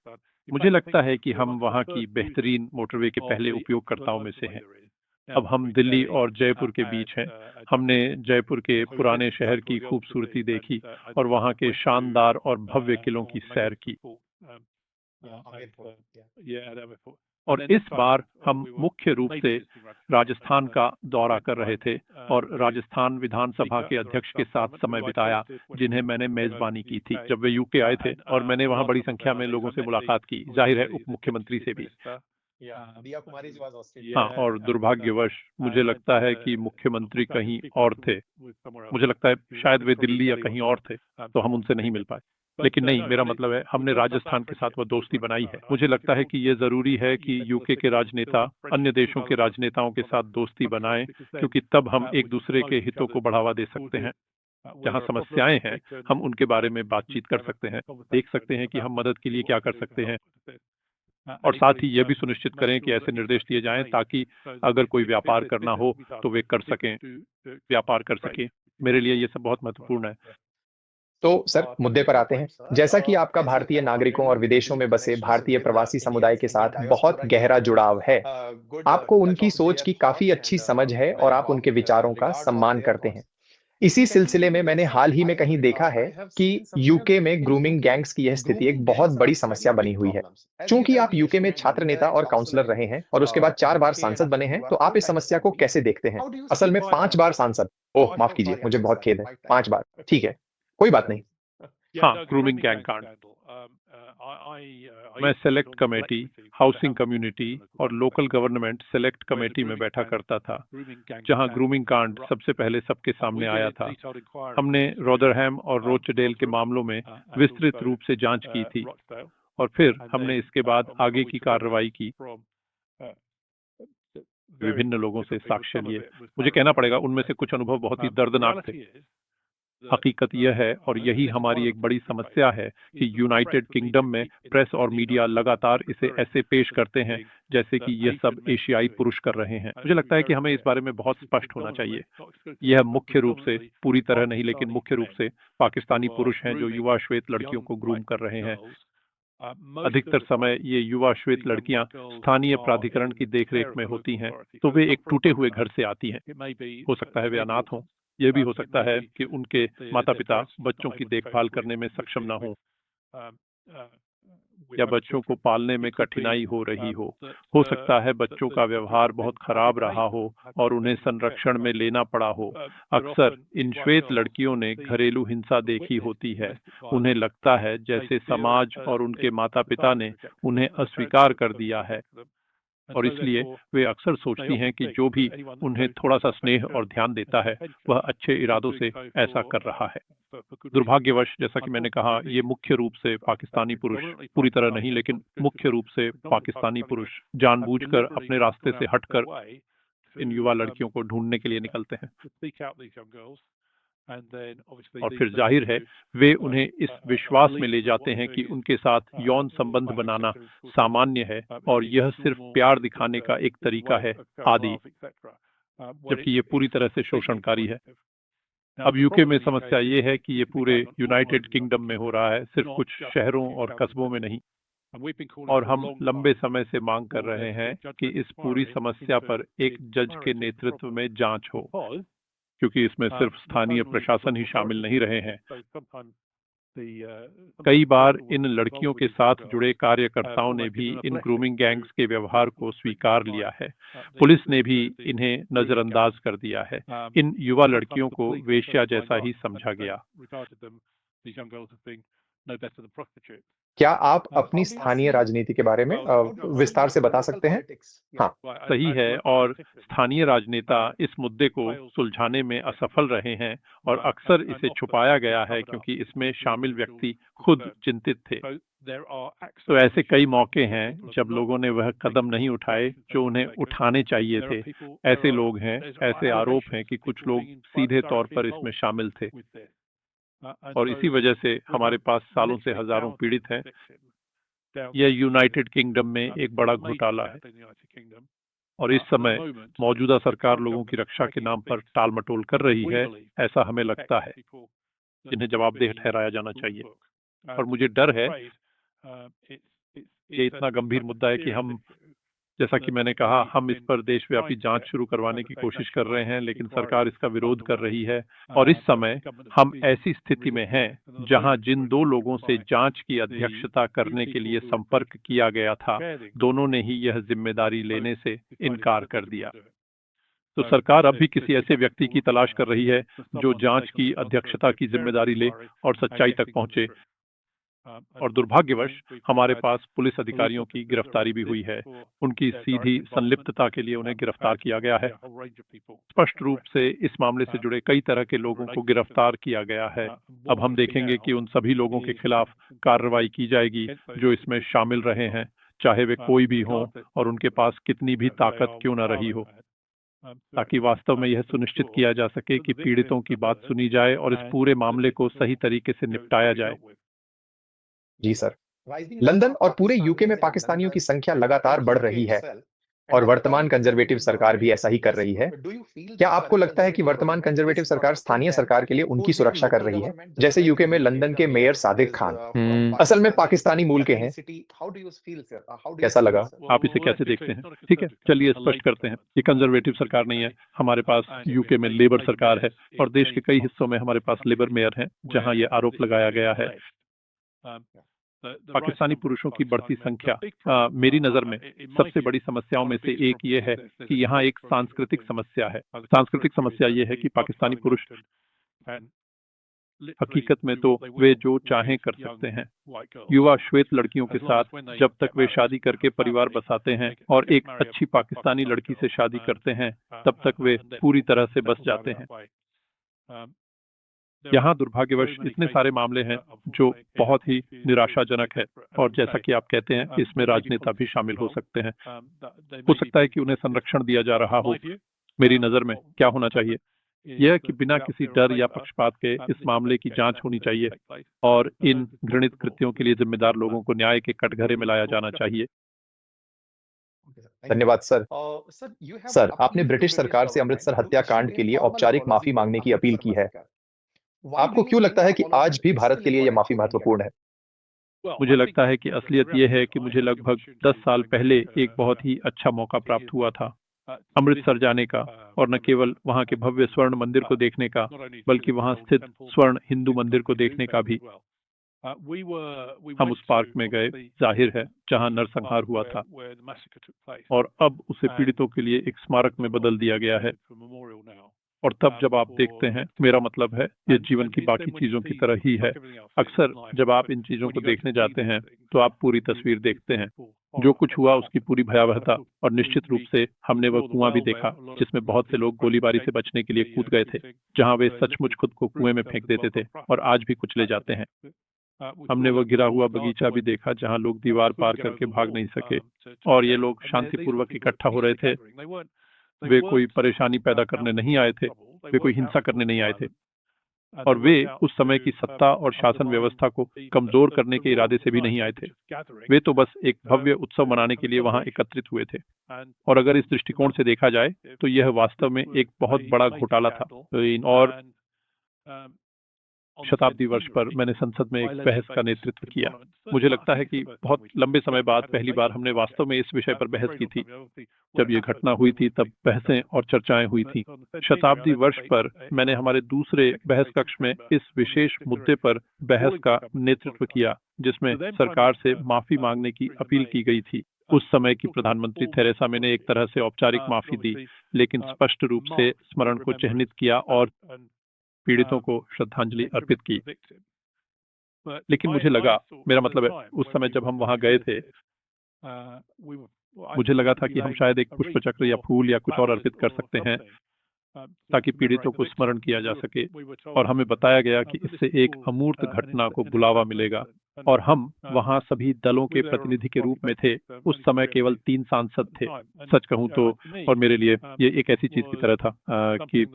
मुझे लगता है कि हम वहां की बेहतरीन मोटरवे के पहले उपयोगकर्ताओं में से हैं। अब हम दिल्ली और जयपुर के बीच हैं। हमने जयपुर के पुराने शहर की खूबसूरती देखी और वहां के शानदार और भव्य किलों की सैर की। और इस बार हम मुख्य रूप से राजस्थान का दौरा कर रहे थे और राजस्थान विधानसभा के अध्यक्ष के साथ समय बिताया, जिन्हें मैंने मेजबानी की थी जब वे यूके आए थे, और मैंने वहां बड़ी संख्या में लोगों से मुलाकात की, जाहिर है उप मुख्यमंत्री से भी। हाँ, और दुर्भाग्यवश मुझे लगता है कि मुख्यमंत्री कहीं और थे। मुझे लगता है शायद वे दिल्ली या कहीं और थे, तो हम उनसे नहीं मिल पाए। लेकिन नहीं, मेरा मतलब है, हमने राजस्थान के साथ वो दोस्ती बनाई है। मुझे लगता है कि ये जरूरी है कि यूके के राजनेता अन्य देशों के राजनेताओं के साथ दोस्ती बनाएं, क्योंकि तब हम एक दूसरे के हितों को बढ़ावा दे सकते हैं। जहां समस्याएं हैं, हम उनके बारे में बातचीत कर सकते हैं, देख सकते हैं कि हम मदद के लिए क्या कर सकते हैं, और साथ ही यह भी सुनिश्चित करें कि ऐसे निर्देश दिए जाएं ताकि अगर कोई व्यापार करना हो तो वे कर सकें, व्यापार कर सकें। मेरे लिए ये सब बहुत महत्वपूर्ण है। तो सर, मुद्दे पर आते हैं। जैसा कि आपका भारतीय नागरिकों और विदेशों में बसे भारतीय प्रवासी समुदाय के साथ बहुत गहरा जुड़ाव है, आपको उनकी सोच की काफी अच्छी समझ है और आप उनके विचारों का सम्मान करते हैं। इसी सिलसिले में मैंने हाल ही में कहीं देखा है कि यूके में ग्रूमिंग गैंग्स की यह स्थिति एक बहुत बड़ी समस्या बनी हुई है। चूंकि आप यूके में छात्र नेता और काउंसलर रहे हैं और उसके बाद 4 बार सांसद बने हैं, तो आप इस समस्या को कैसे देखते हैं? असल में 5 बार सांसद। ओह! माफ कीजिए, मुझे बहुत खेद है। 5 बार। ठीक है, कोई बात नहीं। हाँ, ग्रूमिंग गैंग कांड। मैं सेलेक्ट कमेटी, हाउसिंग कम्युनिटी और लोकल गवर्नमेंट सेलेक्ट कमेटी में बैठा करता था, जहां ग्रूमिंग कांड सबसे पहले सबके सामने आया था। हमने रोदरहैम और रोचडेल के मामलों में विस्तृत रूप से जांच की थी और फिर हमने इसके बाद आगे की कार्रवाई की। विभिन्न लोगों से साक्ष्य लिए। मुझे कहना पड़ेगा, उनमें से कुछ अनुभव बहुत ही दर्दनाक थे। हकीकत यह है, और यही हमारी एक बड़ी समस्या है, कि यूनाइटेड किंगडम में प्रेस और मीडिया लगातार इसे ऐसे पेश करते हैं जैसे कि यह सब एशियाई पुरुष कर रहे हैं। मुझे लगता है कि हमें इस बारे में बहुत स्पष्ट होना चाहिए। यह मुख्य रूप से, पूरी तरह नहीं लेकिन मुख्य रूप से, पाकिस्तानी पुरुष हैं जो युवा श्वेत लड़कियों को ग्रूम कर रहे हैं। अधिकतर समय ये युवा श्वेत लड़कियां स्थानीय प्राधिकरण की देखरेख में होती हैं, तो वे एक टूटे हुए घर से आती हैं। हो सकता है वे अनाथ हों। यह भी हो सकता है कि उनके माता-पिता बच्चों की देखभाल करने में सक्षम ना हों या बच्चों को पालने में कठिनाई हो रही हो। हो सकता है बच्चों का व्यवहार बहुत खराब रहा हो और उन्हें संरक्षण में लेना पड़ा हो। अक्सर इन श्वेत लड़कियों ने घरेलू हिंसा देखी होती है। उन्हें लगता है जैसे समाज और उनके माता-पिता ने उन्हें अस्वीकार कर दिया है और इसलिए वे अक्सर सोचती हैं कि जो भी उन्हें थोड़ा सा स्नेह और ध्यान देता है, वह अच्छे इरादों से ऐसा कर रहा है। दुर्भाग्यवश, जैसा कि मैंने कहा, ये मुख्य रूप से पाकिस्तानी पुरुष, पूरी तरह नहीं लेकिन मुख्य रूप से पाकिस्तानी पुरुष जानबूझकर अपने रास्ते से हटकर इन युवा लड़कियों को ढूंढने के लिए निकलते हैं। और फिर जाहिर है वे उन्हें इस विश्वास में ले जाते हैं कि उनके साथ यौन संबंध बनाना सामान्य है और यह सिर्फ प्यार दिखाने का एक तरीका है आदि, जबकि ये पूरी तरह से शोषणकारी है। अब यूके में समस्या ये है कि ये पूरे यूनाइटेड किंगडम में हो रहा है, सिर्फ कुछ शहरों और कस्बों में नहीं। और हम लंबे समय से मांग कर रहे हैं कि इस पूरी समस्या पर एक जज के नेतृत्व में जांच हो, क्योंकि इसमें सिर्फ स्थानीय प्रशासन ही शामिल नहीं रहे हैं। कई बार इन लड़कियों के साथ जुड़े कार्यकर्ताओं ने भी इन ग्रूमिंग गैंग्स के व्यवहार को स्वीकार लिया है। पुलिस ने भी इन्हें नजरअंदाज कर दिया है। इन युवा लड़कियों को वेश्या जैसा ही समझा गया। क्या आप अपनी स्थानीय राजनीति के बारे में विस्तार से बता सकते हैं? हाँ, सही है, और स्थानीय राजनेता इस मुद्दे को सुलझाने में असफल रहे हैं और अक्सर इसे छुपाया गया है क्योंकि इसमें शामिल व्यक्ति खुद चिंतित थे। तो ऐसे कई मौके हैं जब लोगों ने वह कदम नहीं उठाए जो उन्हें उठाने चाहिए थे। ऐसे लोग हैं, ऐसे आरोप हैं कि कुछ लोग सीधे तौर पर इसमें शामिल थे और इसी वजह से हमारे पास सालों से हजारों पीड़ित हैं। यह यूनाइटेड किंगडम में एक बड़ा घोटाला है और इस समय मौजूदा सरकार लोगों की रक्षा के नाम पर टालमटोल कर रही है, ऐसा हमें लगता है, जिन्हें जवाबदेह ठहराया जाना चाहिए। और मुझे डर है, ये इतना गंभीर मुद्दा है कि हम, जैसा कि मैंने कहा, हम इस पर देशव्यापी जांच शुरू करवाने की कोशिश कर रहे हैं, लेकिन सरकार इसका विरोध कर रही है। और इस समय हम ऐसी स्थिति में हैं जहां जिन दो लोगों से जांच की अध्यक्षता करने के लिए संपर्क किया गया था, दोनों ने ही यह जिम्मेदारी लेने से इनकार कर दिया। तो सरकार अब भी किसी ऐसे व्यक्ति की तलाश कर रही है जो जांच की अध्यक्षता की जिम्मेदारी ले और सच्चाई तक पहुंचे। और दुर्भाग्यवश हमारे पास पुलिस अधिकारियों की गिरफ्तारी भी हुई है। उनकी सीधी संलिप्तता के लिए उन्हें गिरफ्तार किया गया है। स्पष्ट रूप से इस मामले से जुड़े कई तरह के लोगों को गिरफ्तार किया गया है। अब हम देखेंगे कि उन सभी लोगों के खिलाफ कार्रवाई की जाएगी जो इसमें शामिल रहे हैं, चाहे वे कोई भी हों और उनके पास कितनी भी ताकत क्यों न रही हो, ताकि वास्तव में यह सुनिश्चित किया जा सके कि पीड़ितों की बात सुनी जाए और इस पूरे मामले को सही तरीके से निपटाया जाए। जी सर। लंदन और पूरे यूके में पाकिस्तानियों की संख्या लगातार बढ़ रही है और वर्तमान कंजर्वेटिव सरकार भी ऐसा ही कर रही है। क्या आपको लगता है कि वर्तमान कंजर्वेटिव सरकार स्थानीय सरकार के लिए उनकी सुरक्षा कर रही है? जैसे यूके में लंदन के मेयर सादिक खान असल में पाकिस्तानी मूल के हैं। कैसा लगा? आप इसे कैसे देखते हैं? ठीक है, चलिए स्पष्ट करते हैं। ये कंजर्वेटिव सरकार नहीं है। हमारे पास यूके में लेबर सरकार है और देश के कई हिस्सों में हमारे पास लेबर मेयर हैं जहां ये आरोप लगाया गया है। पाकिस्तानी पुरुषों की बढ़ती संख्या मेरी नजर में सबसे बड़ी समस्याओं में से एक ये है कि यहाँ एक सांस्कृतिक समस्या है। सांस्कृतिक समस्या ये है कि पाकिस्तानी पुरुष हकीकत में तो वे जो चाहें कर सकते हैं। युवा श्वेत लड़कियों के साथ जब तक वे शादी करके परिवार बसाते हैं और एक अच्छी पाकिस्तानी लड़की से शादी करते हैं, तब तक वे पूरी तरह से बस जाते हैं। यहाँ दुर्भाग्यवश इतने सारे मामले हैं जो बहुत ही निराशाजनक है और जैसा कि आप कहते हैं, इसमें राजनेता भी शामिल हो सकते हैं। हो सकता है कि उन्हें संरक्षण दिया जा रहा हो। मेरी नजर में क्या होना चाहिए, यह कि बिना किसी डर या पक्षपात के इस मामले की जांच होनी चाहिए और इन घृणित कृत्यों के लिए जिम्मेदार लोगों को न्याय के कटघरे में लाया जाना चाहिए। धन्यवाद सर। सर, आपने ब्रिटिश सरकार से अमृतसर हत्याकांड के लिए औपचारिक माफी मांगने की अपील की है। आपको क्यों लगता है कि आज भी भारत के लिए यह माफी महत्वपूर्ण है? मुझे लगता है कि असलियत ये है कि मुझे लगभग 10 साल पहले एक बहुत ही अच्छा मौका प्राप्त हुआ था अमृतसर जाने का, और न केवल वहाँ के भव्य स्वर्ण मंदिर को देखने का, बल्कि वहाँ स्थित स्वर्ण हिंदू मंदिर को देखने का भी। हम उस पार्क में गए, जाहिर है, जहाँ नरसंहार हुआ था, और अब उसे पीड़ितों के लिए एक स्मारक में बदल दिया गया है। और तब जब आप देखते हैं, मेरा मतलब है, ये जीवन की बाकी चीजों की तरह ही है। अक्सर जब आप इन चीजों को देखने जाते हैं, तो आप पूरी तस्वीर देखते हैं, जो कुछ हुआ उसकी पूरी भयावहता, और निश्चित रूप से हमने वह कुआं भी देखा जिसमें बहुत से लोग गोलीबारी से बचने के लिए कूद गए थे, जहां वे सचमुच खुद को कुएं में फेंक देते थे और आज भी कुचले जाते हैं। हमने वह गिरा हुआ बगीचा भी देखा जहां लोग दीवार पार करके भाग नहीं सके, और ये लोग शांतिपूर्वक इकट्ठा हो रहे थे। वे कोई परेशानी पैदा करने नहीं आए थे, वे कोई हिंसा करने नहीं आए थे, और वे उस समय की सत्ता और शासन व्यवस्था को कमजोर करने के इरादे से भी नहीं आए थे। वे तो बस एक भव्य उत्सव मनाने के लिए वहां एकत्रित हुए थे। और अगर इस दृष्टिकोण से देखा जाए तो यह वास्तव में एक बहुत बड़ा घोटाला था। और शताब्दी वर्ष पर मैंने संसद में एक बहस का नेतृत्व किया। मुझे लगता है कि बहुत लंबे समय बाद पहली बार हमने वास्तव में इस विषय पर बहस की थी। जब ये घटना हुई थी तब बहसें और चर्चाएं हुई थी। शताब्दी वर्ष पर मैंने हमारे दूसरे बहस कक्ष में इस विशेष मुद्दे पर बहस का नेतृत्व किया, जिसमें सरकार से माफी मांगने की अपील की गई थी। उस समय की प्रधानमंत्री थेरेसा मे ने एक तरह से औपचारिक माफी दी, लेकिन स्पष्ट रूप से स्मरण को चिह्नित किया और पीड़ितों को श्रद्धांजलि अर्पित की। लेकिन मुझे लगा, मेरा मतलब है, उस समय जब हम वहां गए थे, मुझे लगा था कि हम शायद एक पुष्प चक्र या फूल या कुछ और अर्पित कर सकते हैं ताकि पीड़ितों को स्मरण किया जा सके। और हमें बताया गया कि इससे एक अमूर्त घटना को बुलावा मिलेगा, और हम वहां सभी दलों के प्रतिनिधि के रूप में थे। उस समय केवल 3 सांसद थे, सच कहूं तो। और मेरे लिए ये एक ऐसी चीज की तरह था कि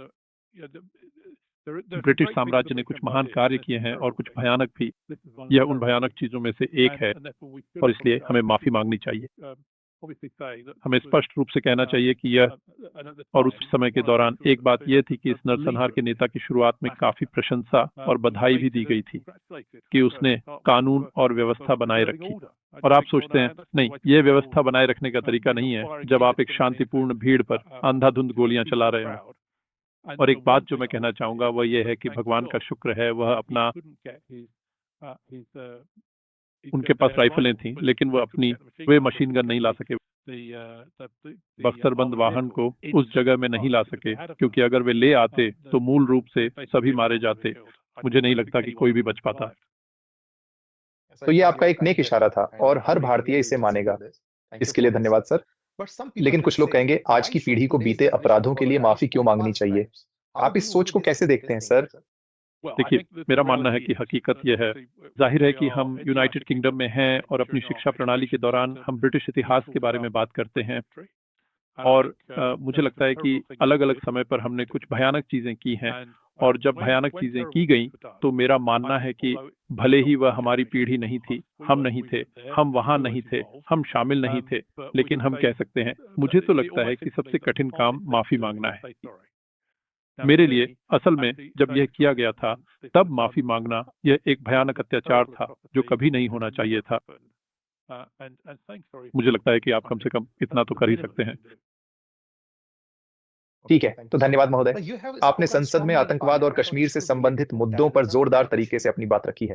ब्रिटिश साम्राज्य ने कुछ महान कार्य किए हैं और कुछ भयानक भी। यह उन भयानक चीजों में से एक है, और इसलिए हमें माफी मांगनी चाहिए। हमें स्पष्ट रूप से कहना चाहिए कि यह, और उस समय के दौरान एक बात यह थी कि इस नरसंहार के नेता की शुरुआत में काफी प्रशंसा और बधाई भी दी गई थी कि उसने कानून और व्यवस्था बनाए रखी। और आप सोचते हैं, नहीं, यह व्यवस्था बनाए रखने का तरीका नहीं है जब आप एक शांतिपूर्ण भीड़ पर अंधाधुंध गोलियां चला रहे हो। और एक बात जो मैं कहना चाहूंगा वह यह है कि भगवान का शुक्र है, वह अपना, उनके पास राइफलें थीं, लेकिन वे मशीन गन नहीं ला सके। बख्तरबंद वाहन को उस जगह में नहीं ला सके, क्योंकि अगर वे ले आते तो मूल रूप से सभी मारे जाते। मुझे नहीं लगता कि कोई भी बच पाता। तो ये आपका एक नेक इशारा था और हर भारतीय इसे मानेगा। इसके लिए धन्यवाद सर। लेकिन कुछ लोग कहेंगे, आज की पीढ़ी को बीते अपराधों के लिए माफी क्यों मांगनी चाहिए? आप इस सोच को कैसे देखते हैं सर? देखिए, मेरा मानना है कि हकीकत यह है, जाहिर है कि हम यूनाइटेड किंगडम में हैं और अपनी शिक्षा प्रणाली के दौरान हम ब्रिटिश इतिहास के बारे में बात करते हैं। और मुझे लगता है कि अलग अलग समय पर हमने कुछ भयानक चीजें की हैं, और जब भयानक चीजें की गई तो मेरा मानना है कि भले ही वह हमारी पीढ़ी नहीं थी, हम नहीं थे, हम वहां नहीं थे, हम शामिल नहीं थे, लेकिन हम कह सकते हैं, मुझे तो लगता है कि सबसे कठिन काम माफी मांगना है। मेरे लिए असल में जब यह किया गया था, तब माफी मांगना यह एक भयानक अत्याचार था जो कभी नहीं होना चाहिए था। मुझे लगता है कि आप कम से कम इतना तो कर ही सकते हैं। ठीक है, तो धन्यवाद महोदय। आपने संसद में आतंकवाद और कश्मीर से संबंधित मुद्दों पर जोरदार तरीके से अपनी बात रखी है।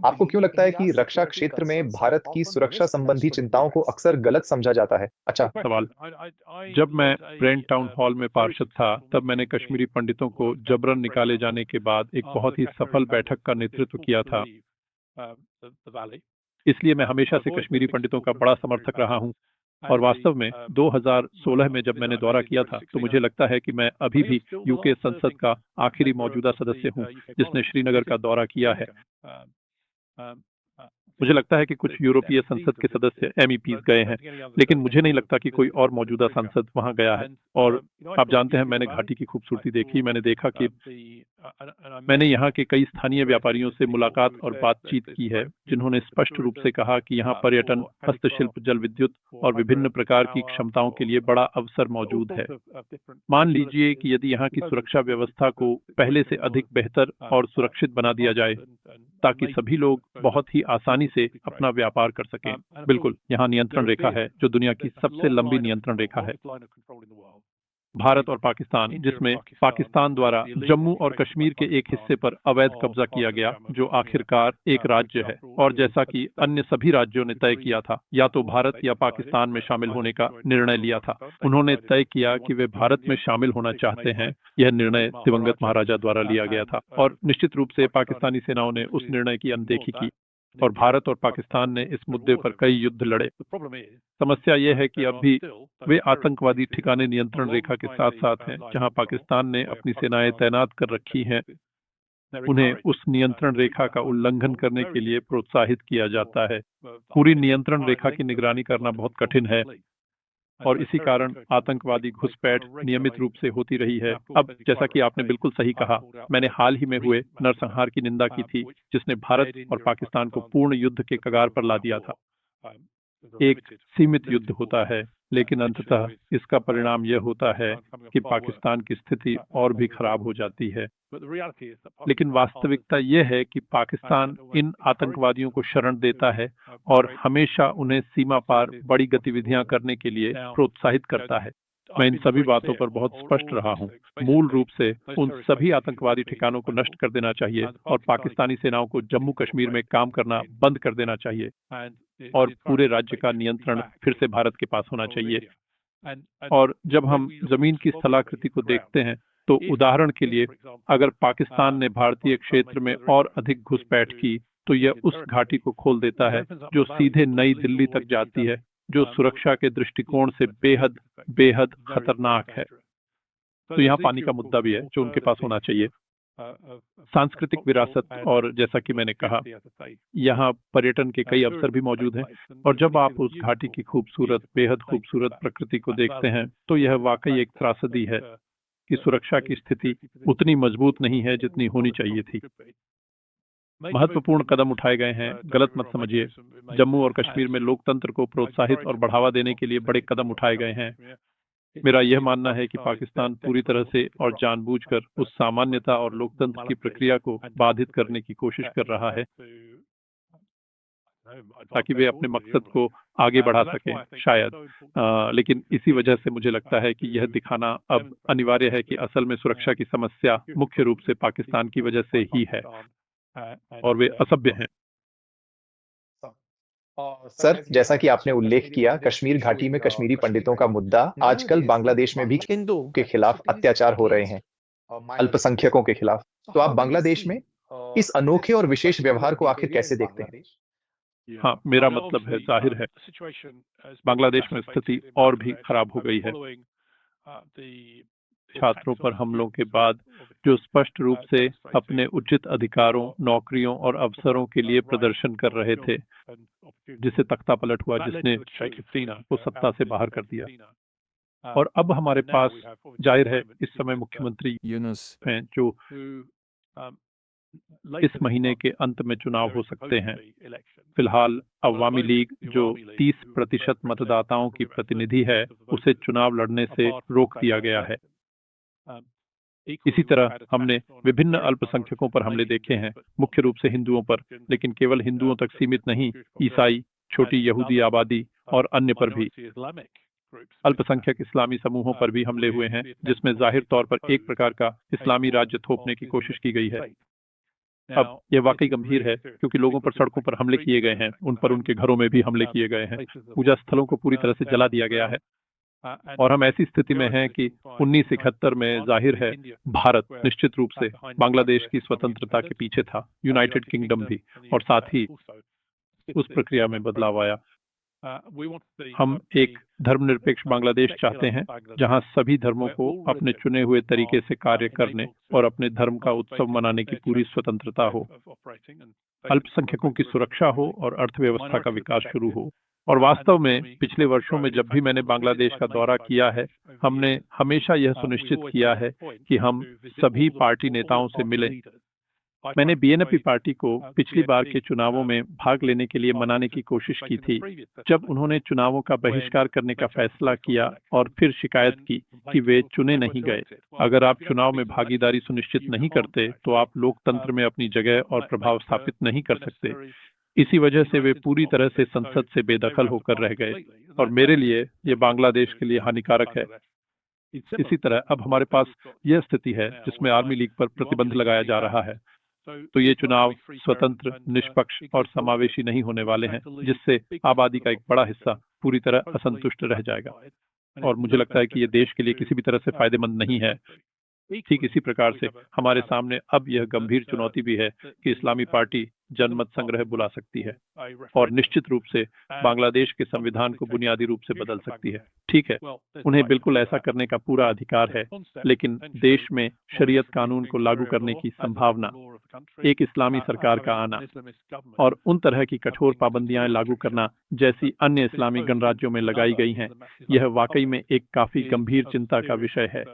आपको क्यों लगता है कि रक्षा क्षेत्र में भारत की सुरक्षा संबंधी चिंताओं को अक्सर गलत समझा जाता है? अच्छा सवाल। जब मैं ब्रेंट टाउन हॉल में पार्षद था, तब मैंने कश्मीरी पंडितों को जबरन निकाले जाने के बाद एक बहुत ही सफल बैठक का नेतृत्व किया था। इसलिए मैं हमेशा से कश्मीरी पंडितों का बड़ा समर्थक रहा हूं। और वास्तव में 2016 में जब मैंने दौरा किया था, तो मुझे लगता है कि मैं अभी भी यूके संसद का आखिरी मौजूदा सदस्य हूं जिसने श्रीनगर का दौरा किया है। मुझे लगता है कि कुछ यूरोपीय संसद के सदस्य MEPs गए हैं, लेकिन मुझे नहीं लगता कि कोई और मौजूदा सांसद वहां गया है। और आप जानते हैं, मैंने घाटी की खूबसूरती देखी। मैंने देखा कि मैंने यहाँ के कई स्थानीय व्यापारियों से मुलाकात और बातचीत की है, जिन्होंने स्पष्ट रूप से कहा कि यहाँ पर्यटन, हस्तशिल्प, जल विद्युत और विभिन्न प्रकार की क्षमताओं के लिए बड़ा अवसर मौजूद है। मान लीजिए कि यदि यहाँ की सुरक्षा व्यवस्था को पहले से अधिक बेहतर और सुरक्षित बना दिया जाए, ताकि सभी लोग बहुत ही आसानी से अपना व्यापार कर सकें। बिल्कुल, यहाँ नियंत्रण रेखा है, जो दुनिया की सबसे लंबी नियंत्रण रेखा है। भारत और पाकिस्तान, जिसमें पाकिस्तान द्वारा जम्मू और कश्मीर के एक हिस्से पर अवैध कब्जा किया गया, जो आखिरकार एक राज्य है, और जैसा कि अन्य सभी राज्यों ने तय किया था, या तो भारत या पाकिस्तान में शामिल होने का निर्णय लिया था। उन्होंने तय किया कि वे भारत में शामिल होना चाहते हैं। यह निर्णय दिवंगत महाराजा द्वारा लिया गया था, और निश्चित रूप से पाकिस्तानी सेनाओं ने उस निर्णय की अनदेखी की, और भारत और पाकिस्तान ने इस मुद्दे पर कई युद्ध लड़े। समस्या यह है कि अब भी वे आतंकवादी ठिकाने नियंत्रण रेखा के साथ साथ हैं, जहां पाकिस्तान ने अपनी सेनाएं तैनात कर रखी हैं। उन्हें उस नियंत्रण रेखा का उल्लंघन करने के लिए प्रोत्साहित किया जाता है। पूरी नियंत्रण रेखा की निगरानी करना बहुत कठिन है, और इसी कारण आतंकवादी घुसपैठ नियमित रूप से होती रही है। अब जैसा कि आपने बिल्कुल सही कहा, मैंने हाल ही में हुए नरसंहार की निंदा की थी, जिसने भारत और पाकिस्तान को पूर्ण युद्ध के कगार पर ला दिया था। एक सीमित युद्ध होता है, लेकिन अंततः इसका परिणाम यह होता है कि पाकिस्तान की स्थिति और भी खराब हो जाती है। लेकिन वास्तविकता यह है कि पाकिस्तान इन आतंकवादियों को शरण देता है और हमेशा उन्हें सीमा पार बड़ी गतिविधियां करने के लिए प्रोत्साहित करता है। मैं इन सभी बातों पर बहुत स्पष्ट रहा हूं। मूल रूप से उन सभी आतंकवादी ठिकानों को नष्ट कर देना चाहिए, और पाकिस्तानी सेनाओं को जम्मू कश्मीर में काम करना बंद कर देना चाहिए, और पूरे राज्य का नियंत्रण फिर से भारत के पास होना चाहिए। और जब हम जमीन की स्थलाकृति को देखते हैं, तो उदाहरण के लिए, अगर पाकिस्तान ने भारतीय क्षेत्र में और अधिक घुसपैठ की, तो यह उस घाटी को खोल देता है जो सीधे नई दिल्ली तक जाती है, जो सुरक्षा के दृष्टिकोण से बेहद बेहद खतरनाक है। तो यहाँ पानी का मुद्दा भी है, जो उनके पास होना चाहिए। सांस्कृतिक विरासत, और जैसा कि मैंने कहा, यहाँ पर्यटन के कई अवसर भी मौजूद हैं, और जब आप उस घाटी की खूबसूरत, बेहद खूबसूरत प्रकृति को देखते हैं, तो यह वाकई एक त्रासदी है कि सुरक्षा की स्थिति उतनी मजबूत नहीं है जितनी होनी चाहिए थी। महत्वपूर्ण कदम उठाए गए हैं, गलत मत समझिए। जम्मू और कश्मीर में लोकतंत्र को प्रोत्साहित और बढ़ावा देने के लिए बड़े कदम उठाए गए हैं। मेरा यह मानना है कि पाकिस्तान पूरी तरह से और जानबूझकर उस सामान्यता और लोकतंत्र की प्रक्रिया को बाधित करने की कोशिश कर रहा है, ताकि वे अपने मकसद को आगे बढ़ा सकें, शायद। लेकिन इसी वजह से मुझे लगता है कि यह दिखाना अब अनिवार्य है कि असल में सुरक्षा की समस्या मुख्य रूप से पाकिस्तान की वजह से ही है, और वे असभ्य हैं। सर, जैसा कि आपने उल्लेख किया, कश्मीर घाटी में कश्मीरी पंडितों का मुद्दा आजकल बांग्लादेश में भी के खिलाफ अत्याचार हो रहे हैं, अल्पसंख्यकों के खिलाफ। तो आप बांग्लादेश में इस अनोखे और विशेष व्यवहार को आखिर कैसे देखते हैं? हाँ, मेरा मतलब है, जाहिर है, बांग्लादेश में स्थिति और भी खराब हो गई है। छात्रों पर हमलों के बाद, जो स्पष्ट रूप से अपने उचित अधिकारों, नौकरियों और अवसरों के लिए प्रदर्शन कर रहे थे, जिसे तख्ता पलट हुआ, जिसने शेख हसीना को सत्ता से बाहर कर दिया। और अब हमारे पास, जाहिर है, इस समय मुख्यमंत्री यूनुस हैं, जो इस महीने के अंत में चुनाव हो सकते हैं। फिलहाल अवामी लीग, जो 30% मतदाताओं की प्रतिनिधि है, उसे चुनाव लड़ने से रोक दिया गया है। इसी तरह हमने विभिन्न अल्पसंख्यकों पर हमले देखे हैं, मुख्य रूप से हिंदुओं पर, लेकिन केवल हिंदुओं तक सीमित नहीं, ईसाई, छोटी यहूदी आबादी और अन्य पर भी। अल्पसंख्यक इस्लामी समूहों पर भी हमले हुए हैं, जिसमें जाहिर तौर पर एक प्रकार का इस्लामी राज्य थोपने की कोशिश की गई है। अब यह वाकई गंभीर है, क्योंकि लोगों पर सड़कों पर हमले किए गए हैं, उन पर उनके घरों में भी हमले किए गए हैं, पूजा स्थलों को पूरी तरह से जला दिया गया है। और हम ऐसी स्थिति में हैं कि 1971 में, जाहिर है, भारत निश्चित रूप से बांग्लादेश की स्वतंत्रता के पीछे था, यूनाइटेड किंगडम भी, और साथ ही उस प्रक्रिया में बदलाव आया। हम एक धर्मनिरपेक्ष बांग्लादेश चाहते हैं, जहां सभी धर्मों को अपने चुने हुए तरीके से कार्य करने और अपने धर्म का उत्सव मनाने की पूरी स्वतंत्रता हो, अल्पसंख्यकों की सुरक्षा हो और अर्थव्यवस्था का विकास शुरू हो। और वास्तव में पिछले वर्षों में जब भी मैंने बांग्लादेश का दौरा किया है, हमने हमेशा यह सुनिश्चित किया है कि हम सभी पार्टी नेताओं से मिलें। मैंने बीएनपी पार्टी को पिछली बार के चुनावों में भाग लेने के लिए मनाने की कोशिश की थी, जब उन्होंने चुनावों का बहिष्कार करने का फैसला किया और फिर शिकायत की कि वे चुने नहीं गए। अगर आप चुनाव में भागीदारी सुनिश्चित नहीं करते, तो आप लोकतंत्र में अपनी जगह और प्रभाव स्थापित नहीं कर सकते। इसी वजह से वे पूरी तरह से संसद से बेदखल होकर रह गए, और मेरे लिए ये बांग्लादेश के लिए हानिकारक है। इसी तरह अब हमारे पास यह स्थिति है जिसमें आर्मी लीग पर प्रतिबंध लगाया जा रहा है। तो ये चुनाव स्वतंत्र, निष्पक्ष और समावेशी नहीं होने वाले हैं, जिससे आबादी का एक बड़ा हिस्सा पूरी तरह असंतुष्ट रह जाएगा। और मुझे लगता है कि ये देश के लिए किसी भी तरह से फायदेमंद नहीं है। ठीक इसी प्रकार से हमारे सामने अब यह गंभीर चुनौती भी है कि इस्लामी पार्टी जनमत संग्रह बुला सकती है और निश्चित रूप से बांग्लादेश के संविधान को बुनियादी रूप से बदल सकती है। ठीक है, उन्हें बिल्कुल ऐसा करने का पूरा अधिकार है, लेकिन देश में शरीयत कानून को लागू करने की संभावना, एक इस्लामी सरकार का आना और उन तरह की कठोर पाबंदियां लागू करना जैसी अन्य इस्लामी गणराज्यों में लगाई गई हैं, यह वाकई में एक काफी गंभीर चिंता का विषय है।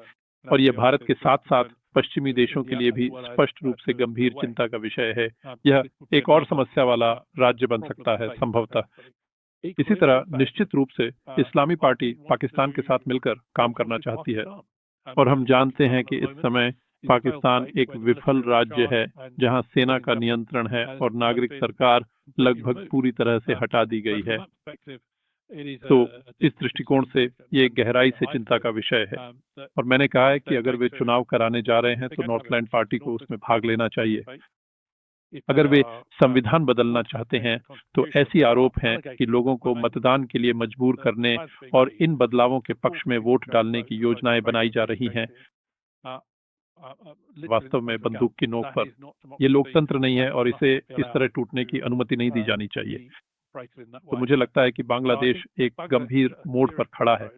और यह भारत के साथ साथ पश्चिमी देशों के लिए भी स्पष्ट रूप से गंभीर चिंता का विषय है। यह एक और समस्या वाला राज्य बन सकता है संभवतः। इसी तरह निश्चित रूप से इस्लामी पार्टी पाकिस्तान के साथ मिलकर काम करना चाहती है, और हम जानते हैं कि इस समय पाकिस्तान एक विफल राज्य है जहां सेना का नियंत्रण है और नागरिक सरकार लगभग पूरी तरह से हटा दी गई है। तो इस दृष्टिकोण से ये गहराई से चिंता का विषय है, और मैंने कहा है कि अगर वे चुनाव कराने जा रहे हैं तो नॉर्थलैंड पार्टी को उसमें भाग लेना चाहिए। अगर वे संविधान बदलना चाहते हैं तो ऐसी आरोप हैं कि लोगों को मतदान के लिए मजबूर करने और इन बदलावों के पक्ष में वोट डालने की योजनाएं बनाई जा रही हैं। वास्तव में बंदूक की नोक पर ये लोकतंत्र नहीं है और इसे इस तरह टूटने की अनुमति नहीं दी जानी चाहिए। तो मुझे लगता है कि बांग्लादेश एक गंभीर मोड़ पर खड़ा है।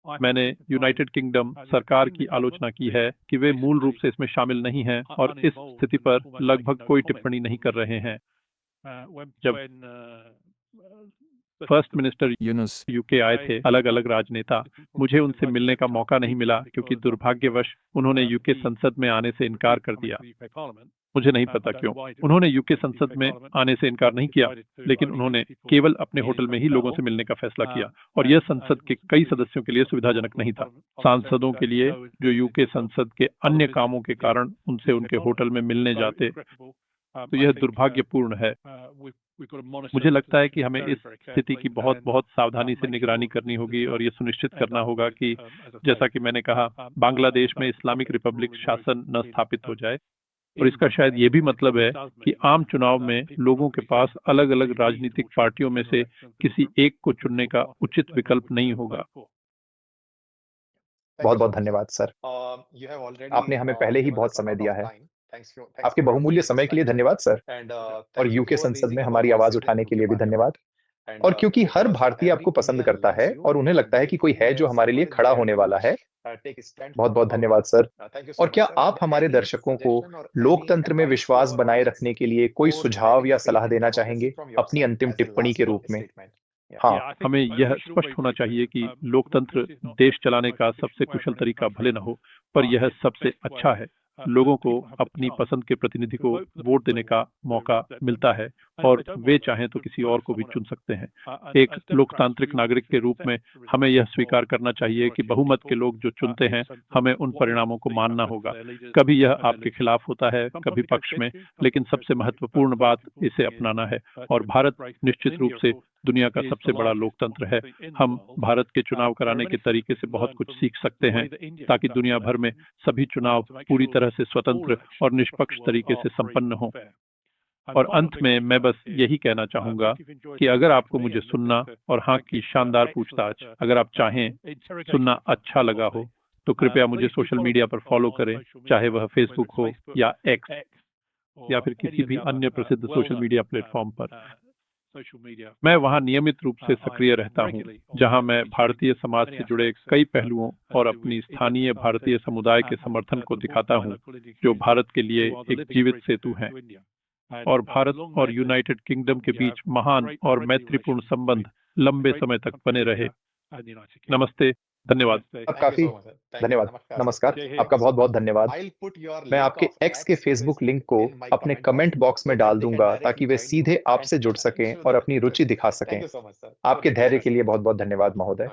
मैंने यूनाइटेड किंगडम सरकार की आलोचना की है कि वे मूल रूप से इसमें शामिल नहीं हैं और इस स्थिति पर लगभग कोई टिप्पणी नहीं कर रहे हैं। जब फर्स्ट मिनिस्टर यूके आए थे अलग अलग राजनेता, मुझे उनसे मिलने का मौका नहीं मिला क्योंकि दुर्भाग्यवश उन्होंने यूके संसद में आने से इनकार कर दिया। मुझे नहीं पता क्यों उन्होंने यूके संसद में आने से इनकार नहीं किया, लेकिन उन्होंने केवल अपने होटल में ही लोगों से मिलने का फैसला किया, और यह संसद के कई सदस्यों के लिए सुविधाजनक नहीं था। सांसदों के लिए जो यूके संसद के अन्य कामों के कारण उनसे उनके होटल में मिलने जाते, तो यह दुर्भाग्यपूर्ण है। मुझे लगता है कि हमें इस स्थिति की बहुत बहुत सावधानी से निगरानी करनी होगी और ये सुनिश्चित करना होगा कि जैसा कि मैंने कहा, बांग्लादेश में इस्लामिक रिपब्लिक शासन न स्थापित हो जाए। और इसका शायद ये भी मतलब है कि आम चुनाव में लोगों के पास अलग अलग राजनीतिक पार्टियों में से किसी एक को चुनने का उचित विकल्प नहीं होगा। बहुत बहुत धन्यवाद सर। आपने हमें पहले ही बहुत समय दिया है। आपके बहुमूल्य समय के लिए धन्यवाद सर, और यूके संसद में हमारी आवाज उठाने के लिए भी धन्यवाद। और क्योंकि हर भारतीय आपको पसंद करता है और उन्हें लगता है कि कोई है जो हमारे लिए खड़ा होने वाला है, बहुत बहुत धन्यवाद सर। और क्या आप हमारे दर्शकों को लोकतंत्र में विश्वास बनाए रखने के लिए कोई सुझाव या सलाह देना चाहेंगे अपनी अंतिम टिप्पणी के रूप में? हाँ, हमें यह स्पष्ट होना चाहिए कि लोकतंत्र देश चलाने का सबसे कुशल तरीका भले न हो, पर यह सबसे अच्छा है। लोगों को अपनी पसंद के प्रतिनिधि को वोट देने का मौका मिलता है और वे चाहें तो किसी और को भी चुन सकते हैं। एक लोकतांत्रिक नागरिक के रूप में हमें यह स्वीकार करना चाहिए कि बहुमत के लोग जो चुनते हैं, हमें उन परिणामों को मानना होगा। कभी यह आपके खिलाफ होता है, कभी पक्ष में, लेकिन सबसे महत्वपूर्ण बात इसे अपनाना है। और भारत निश्चित रूप से दुनिया का सबसे बड़ा लोकतंत्र है। हम भारत के चुनाव कराने के तरीके से बहुत कुछ सीख सकते हैं ताकि दुनिया भर में सभी चुनाव पूरी तरह से स्वतंत्र और निष्पक्ष तरीके से संपन्न हों। और अंत में मैं बस यही कहना चाहूंगा कि अगर आपको मुझे सुनना और हाँ की शानदार पूछताछ अगर आप चाहें सुनना अच्छा लगा हो, तो कृपया मुझे सोशल मीडिया पर फॉलो करें, चाहे वह फेसबुक हो या एक्स या फिर किसी भी अन्य प्रसिद्ध सोशल मीडिया प्लेटफॉर्म पर। मैं वहां नियमित रूप से सक्रिय रहता हूं, जहां मैं भारतीय समाज से जुड़े कई पहलुओं और अपनी स्थानीय भारतीय समुदाय के समर्थन को दिखाता हूं, जो भारत के लिए एक जीवित सेतु है। और भारत और यूनाइटेड किंगडम के बीच महान और मैत्रीपूर्ण संबंध लंबे समय तक बने रहे। नमस्ते, धन्यवाद। अब काफी धन्यवाद। नमस्कार, आपका बहुत बहुत धन्यवाद। मैं आपके एक्स के फेसबुक लिंक को अपने कमेंट बॉक्स में डाल दूंगा ताकि वे सीधे आपसे जुड़ सकें और अपनी रुचि दिखा सकें। आपके धैर्य के लिए बहुत बहुत धन्यवाद महोदय।